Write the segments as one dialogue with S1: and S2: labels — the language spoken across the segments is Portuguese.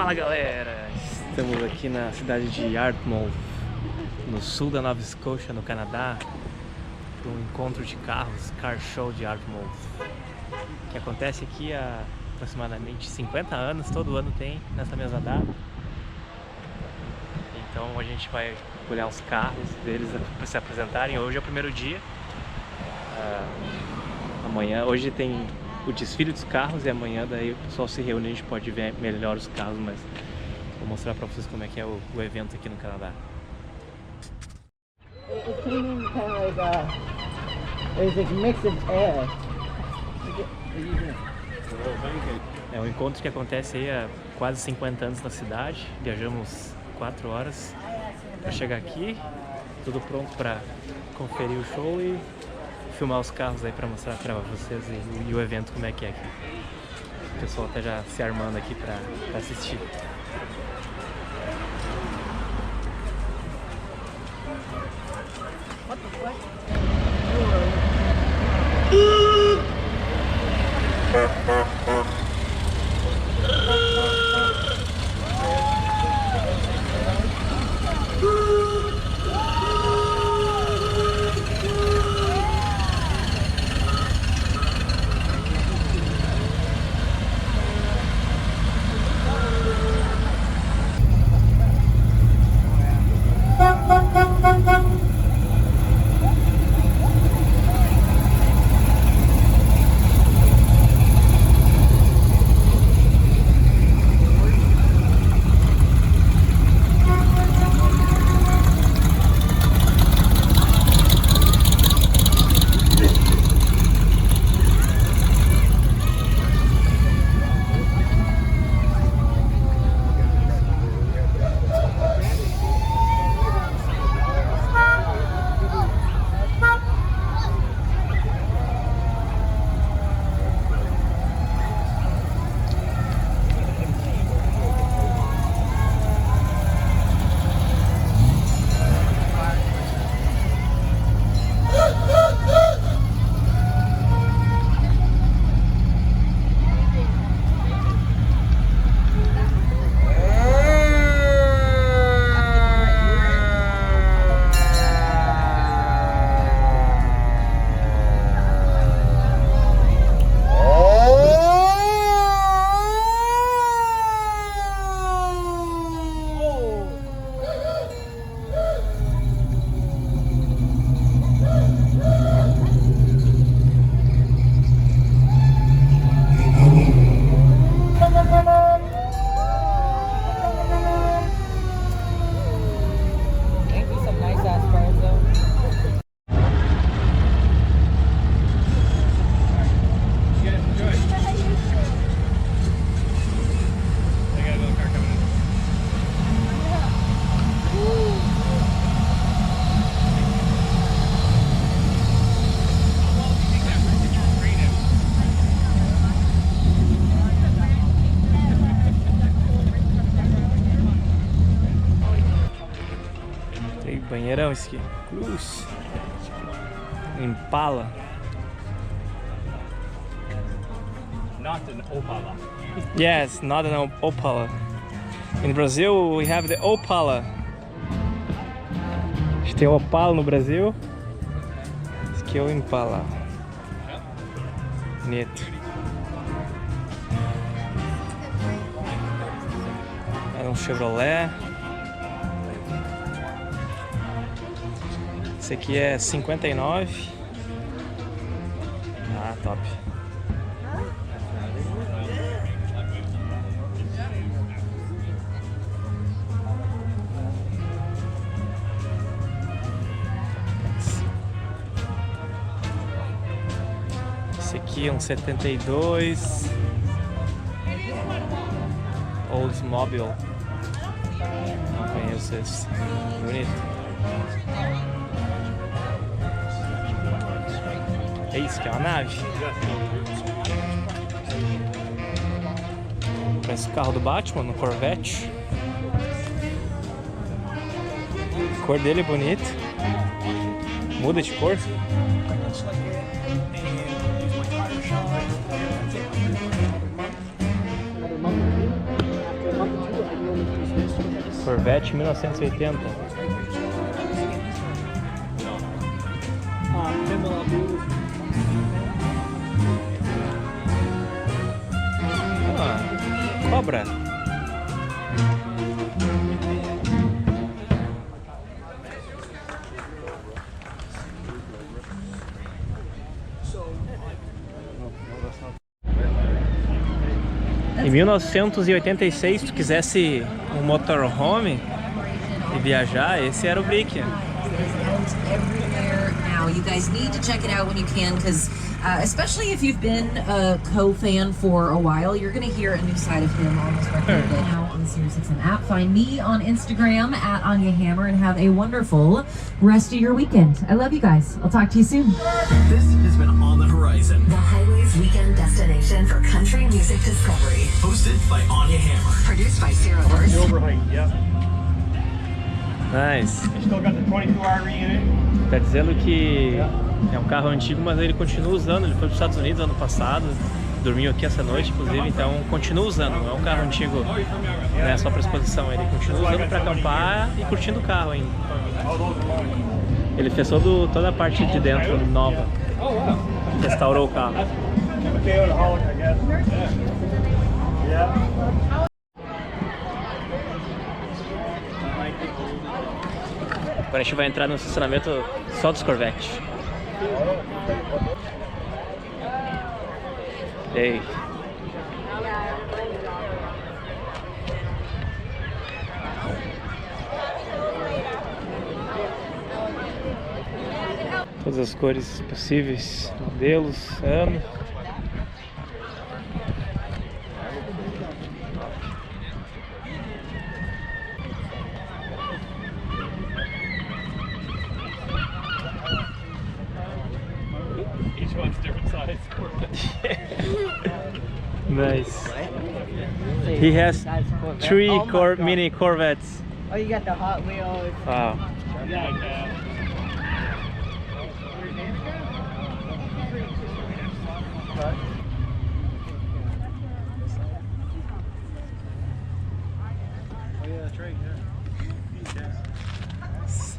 S1: Fala galera, estamos aqui na cidade de Ardmouth, no sul da Nova Escócia, no Canadá, para um encontro de carros, Car Show de Ardmouth, que acontece aqui há aproximadamente 50 anos, todo ano tem nessa mesma data. Então a gente vai olhar os carros deles para se apresentarem. Hoje é o primeiro dia, amanhã, hoje tem o desfile dos carros e amanhã daí o pessoal se reúne e a gente pode ver melhor os carros, mas vou mostrar pra vocês como é que é o evento aqui no Canadá. É um encontro que acontece aí há quase 50 anos na cidade. Viajamos 4 horas para chegar aqui, tudo pronto para conferir o show e filmar os carros aí para mostrar para vocês e o evento como é que é aqui. O pessoal tá já se armando aqui para assistir. What the fuck? Banheirão esse aqui, Cruz, Impala.
S2: Not an Opala.
S1: Yes, not an Opala. In Brazil we have the Opala. A gente tem o Opala no Brasil. Esse aqui é o Impala. Bonito. É um Chevrolet. Esse aqui é 59. Ah, top. Esse aqui é um 72. Oldsmobile. Não conheço esse. Bonito. É isso que é uma nave? Parece o carro do Batman no Corvette. A cor dele é bonita. Muda de cor. Corvette 1980. Ah, cobra. Em 1986, se tu quisesse um motorhome e viajar, esse era o Brick.
S3: You guys need to check it out when you can, because especially if you've been a co-fan for a while, you're going to hear a new side of him on this record now on the SiriusXM app. Find me on Instagram at Anya Hammer, and have a wonderful rest of your weekend. I love you guys. I'll talk to you soon.
S4: This has been On the Horizon,
S5: the Highways weekend destination for country music discovery.
S4: hosted by Anya Hammer.
S5: Produced by Sarah Horst.
S2: Overheight, yeah.
S1: Nice.
S2: Still got the 22R unit.
S1: Tá dizendo que é um carro antigo, mas ele continua usando. Ele foi para os Estados Unidos ano passado, dormiu aqui essa noite, inclusive, então continua usando. Não é um carro antigo, né, só para exposição. Ele continua usando para acampar e curtindo o carro ainda. Ele fez toda a parte de dentro nova. Restaurou o carro. Agora a gente vai entrar no estacionamento só dos Corvette. Ei. Todas as cores possíveis, modelos, ano.
S2: Each one's different size.
S1: Nice. He has three mini Corvettes.
S6: Oh, you got the Hot Wheels.
S1: Wow.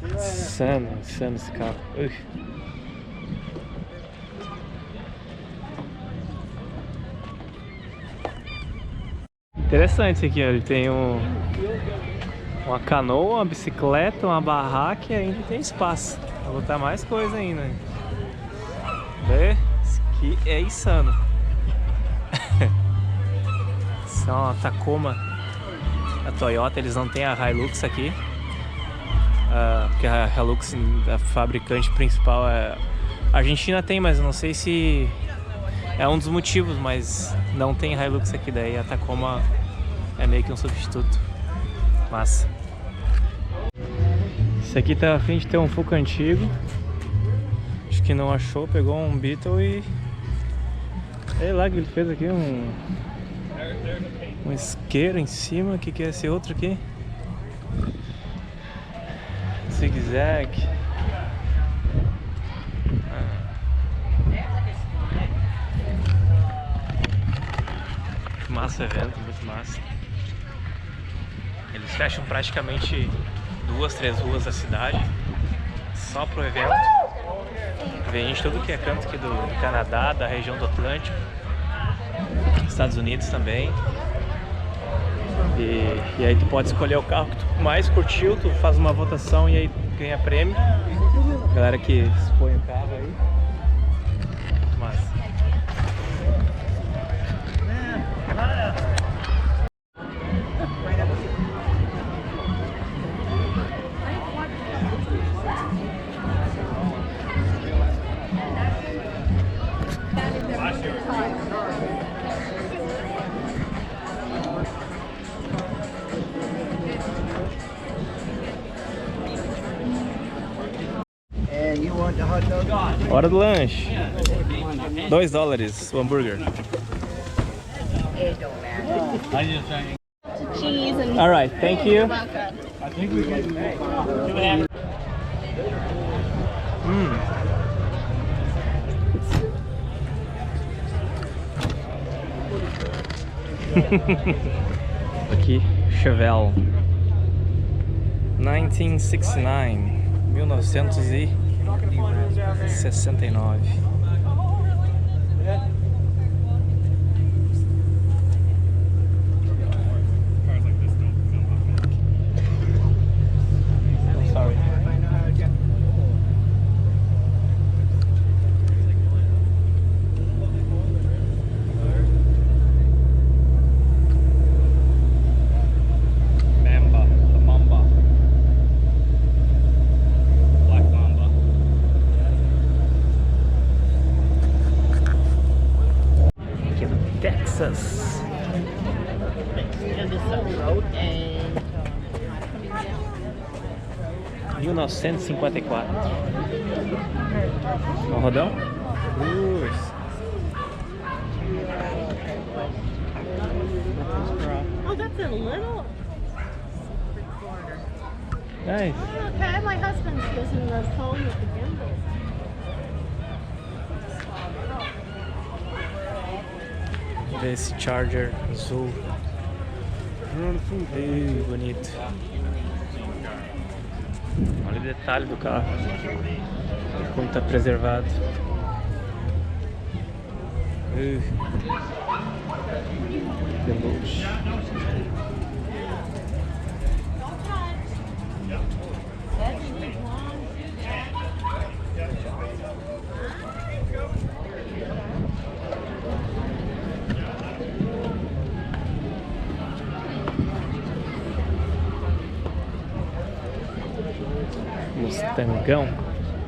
S1: Insano esse carro. Ui. Interessante isso aqui, ó. Ele tem uma canoa, uma bicicleta, uma barraca e ainda tem espaço pra botar mais coisa ainda. Vê? Isso aqui é insano. Isso é uma Tacoma da Toyota. Eles não têm a Hilux aqui, porque a Hilux, a fabricante principal, a Argentina tem, mas eu não sei se é um dos motivos, mas não tem Hilux aqui. Daí a Tacoma é meio que um substituto. Massa. Esse aqui tá a fim de ter um Fuca antigo. Acho que não achou, pegou um Beetle e... sei lá o que ele fez aqui, um isqueiro em cima. O que é esse outro aqui? Zig-zag. Massa evento, muito massa. Eles fecham praticamente 2, 3 ruas da cidade só pro evento. Vem gente tudo que é canto aqui do Canadá, da região do Atlântico, Estados Unidos também. E aí tu pode escolher o carro que tu mais curtiu, tu faz uma votação e aí ganha prêmio. Galera que expõe o carro aí. Massa.
S6: And you want the hot dog?
S1: Hora do lanche. $2 o hambúrguer.
S6: It don't matter.
S7: Cheese and
S1: Alright, thank you.
S2: I think we can.
S1: Aqui, Chevelle. 1969, 1969. Texas. 1954. Um rodão?
S7: Oh, that's a little recorder.
S1: Nice.
S7: Okay, my husband's using the phone with the gimbal.
S1: Esse Charger azul. Bonito. Olha o detalhe do carro. Como está preservado. Deluxe. Mustangão.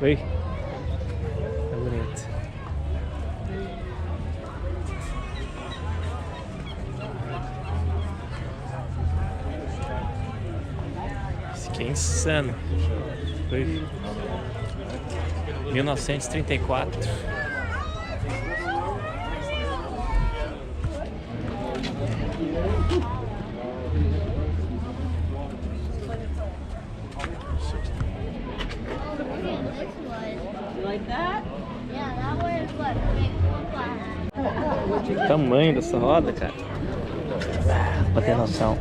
S1: Oi. Tá bonito. Esse aqui é insano. Oi. 1934.
S7: Like that?
S8: Yeah, that one is what makes one flat.
S1: O tamanho dessa roda, cara. Pra ter noção.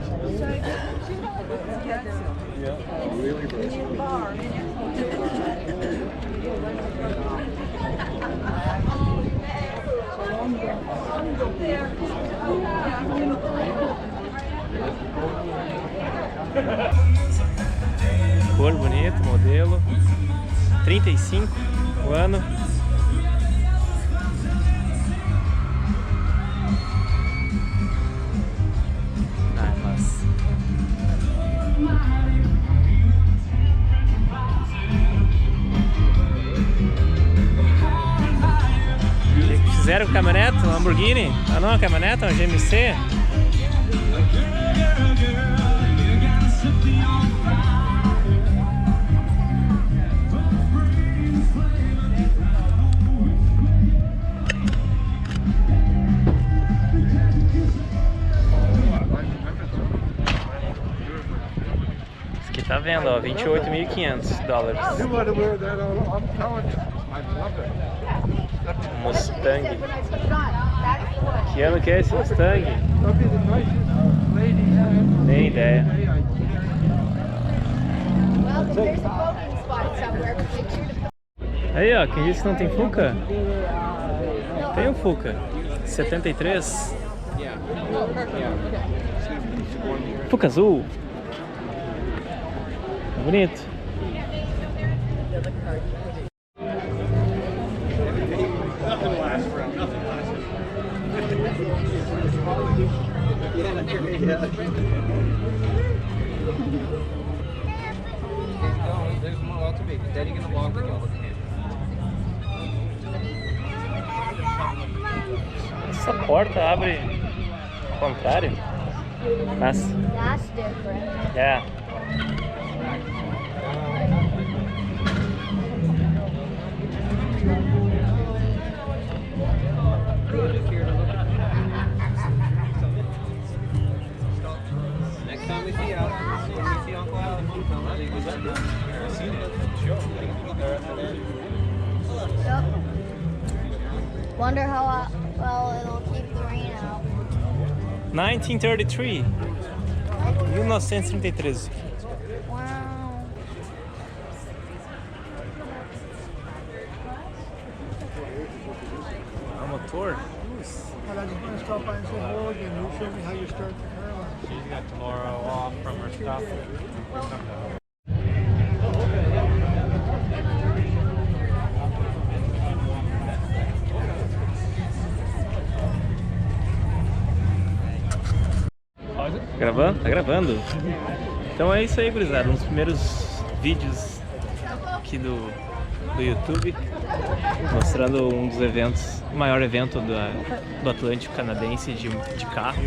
S1: Cor bonito, modelo 35, o ano. Ah, mas fizeram caminhonete, Lamborghini? Ah não, a caminhonete, um GMC. Tá vendo, ó, $28.500. Mustang. Que ano que é esse Mustang? Nem ideia. Aí, ó, quem disse que não tem Fuca? Tem um Fuca. 73. Fuca azul. Bonito. Essa porta abre ao contrário. Mas
S8: That's different.
S1: é.
S9: Next time we see Uncle Alan,
S8: Yep. Wonder how well it'll keep the rain out.
S1: 1933. 1933.
S8: Wow.
S2: up on some road and you show me how you start the car.
S1: She's got tomorrow off from her stuff. Gravando? Tá gravando? Então é isso aí, gurizada. Um dos primeiros vídeos aqui do YouTube, mostrando um dos eventos, o maior evento do Atlântico Canadense de carro.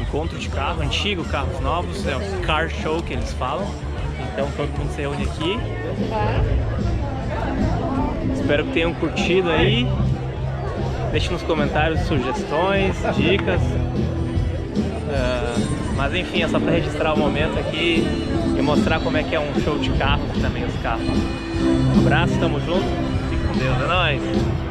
S1: Encontro de carro antigo, carros novos, é o Car Show que eles falam. Então todo mundo se reúne aqui. Espero que tenham curtido aí. Deixe nos comentários sugestões, dicas. Mas enfim, é só para registrar o momento aqui e mostrar como é que é um show de carro, também os carros. Um abraço, tamo junto, fique com Deus, é nóis!